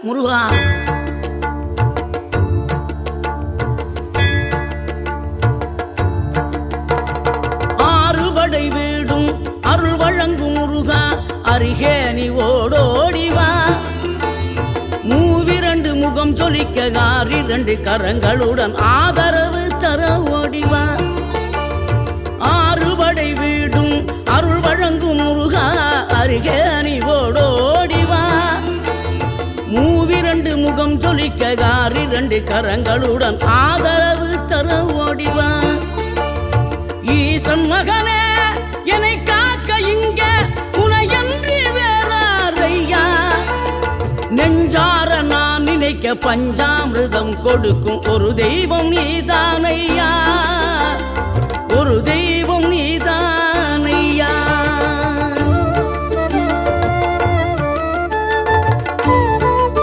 முருகா. ஆறுபடை வீடும் அருள் வழங்கும் முருகா, அருகே நீ ஓடோடிவா. மூவிரண்டு முகம் சொலிக்க ஆறிரண்டு கரங்களுடன் ஆதரவு தர ஓடிவா. ஆறுபடை வீடும் அருள் வழங்கும் முருகா, அருகே நீ ஓடோடிவா. மூவிரண்டு முகம் சொலிக்க ஆறிரண்டு கரங்களுடன் ஆதரவு தர ஓடிவா. ஈசன் மகனே என்னை காக்க இங்க உனையன்றி வேறாரையா. நெஞ்சார நான் நினைக்க பஞ்சாமிர்தம் கொடுக்கும் ஒரு தெய்வம் நீதானையா. ஒரு தெய்வம்